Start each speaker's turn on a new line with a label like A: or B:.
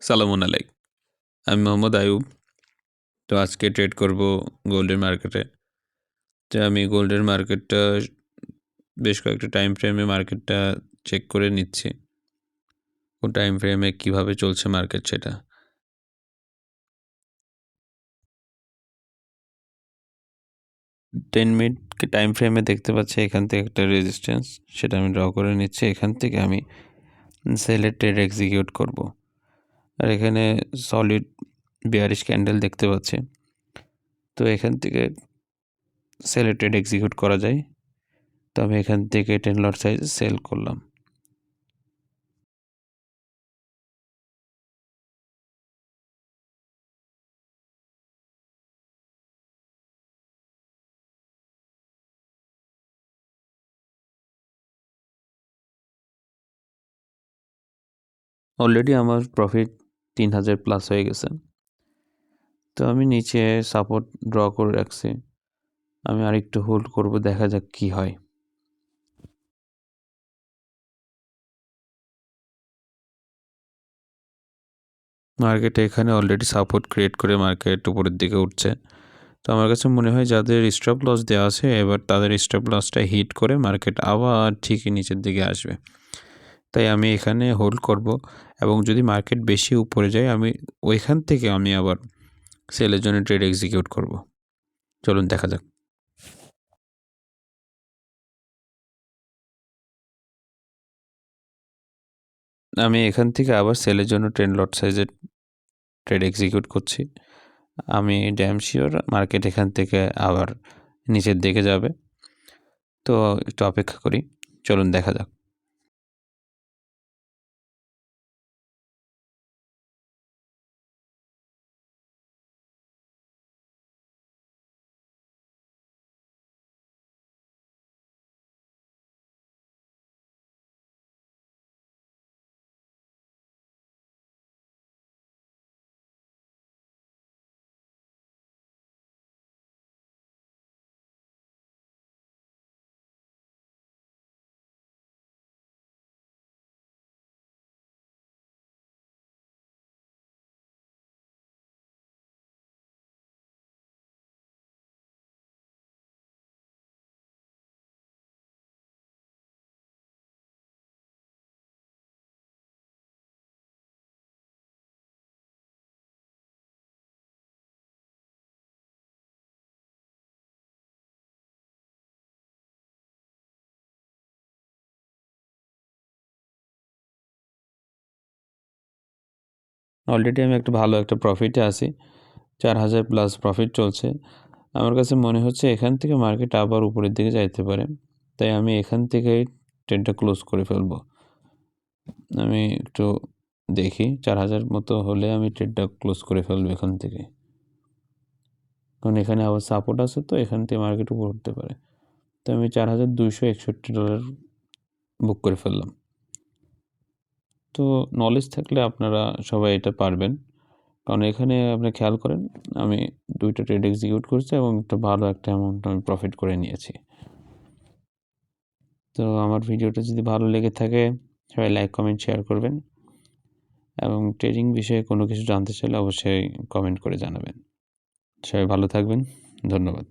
A: সালামুন আলাইক। আমি মোহাম্মদ আয়ুব। তো আজকে ট্রেড করব গোল্ডের মার্কেটে। তো আমি গোল্ডের মার্কেটটা বেশ কয়েকটা টাইম ফ্রেমে মার্কেটটা চেক করে নিচ্ছি। কোন টাইম ফ্রেমে কীভাবে চলছে মার্কেট সেটা। টেন মিনিট টাইম ফ্রেমে দেখতে পাচ্ছি এখান থেকে একটা রেজিস্ট্যান্স, সেটা আমি ড্র করে নিচ্ছি। এখান থেকে আমি সেলের ট্রেড এক্সিকিউট করব। আর এখানে সলিড বিয়ারিশ ক্যান্ডেল দেখতে পাচ্ছি। তো এখান থেকে সেলের ট্রেড এক্সিকিউট করা যায়। তো আমি এখান থেকে 10 লট সাইজ সেল করলাম। অলরেডি আমার প্রফিট 3000 প্লাস হয়ে গেছে। তো আমি নিচে সাপোর্ট ড্র করে রাখছি। আমি আরেকটু হোল্ড করব, দেখা যাক কি হয়। মার্কেটে এখানে অলরেডি সাপোর্ট ক্রিয়েট করে মার্কেট উপরের দিকে উঠছে। তো আমার কাছে মনে হয় যাদের স্টপ লস দেওয়া আছে, এবার তাদের স্টপ লসটা হিট করে মার্কেট আবার ঠিকই নিচের দিকে আসবে। তাই আমি এখানে হোল্ড করব, এবং যদি মার্কেট বেশি উপরে যায় ওইখান থেকে আমি আবার সেলের জন্য ট্রেড এক্সিকিউট করব। চলুন দেখা যাক। আমি এখান থেকে আবার সেলের জন্য 10 লট সাইজের ট্রেড এক্সিকিউট করছি। আমি ড্যাম শিওর মার্কেট এখান থেকে আবার নিচের দিকে যাবে। তো একটু অপেক্ষা করি, চলুন দেখা যাক। অলরেডি আমি ভালো একটা প্রফিটে আছি। 4000 প্লাস প্রফিট চলছে। আমার কাছে মনে হচ্ছে এখান থেকে মার্কেট আবার উপরের দিকে যাইতে পারে। তাই আমি এখান থেকেই ট্রেডটা ক্লোজ করে ফেলবো। আমি একটু দেখি, 4000 মতো হলে আমি ট্রেডটা ক্লোজ করে ফেলবো এখান থেকে। কারণ এখানে আবার সাপোর্ট আছে, তো এখান থেকে মার্কেট উপর উঠতে পারে। তো আমি $4261 বুক করে ফেললাম। তো নলেজ থাকলে আপনারা সবাই এটা পারবেন। কারণ এখানে আপনি খেয়াল করেন, আমি 2টা ট্রেড এক্সিকিউট করছি এবং ভালো একটা অ্যামাউন্ট আমি প্রফিট করে নিয়েছি। তো আমার ভিডিওটা যদি ভালো লেগে থাকে, সবাই লাইক কমেন্ট শেয়ার করবেন, এবং ট্রেডিং বিষয়ে কোনো কিছু জানতে চাইলে অবশ্যই কমেন্ট করে জানাবেন। সবাই ভালো থাকবেন। ধন্যবাদ।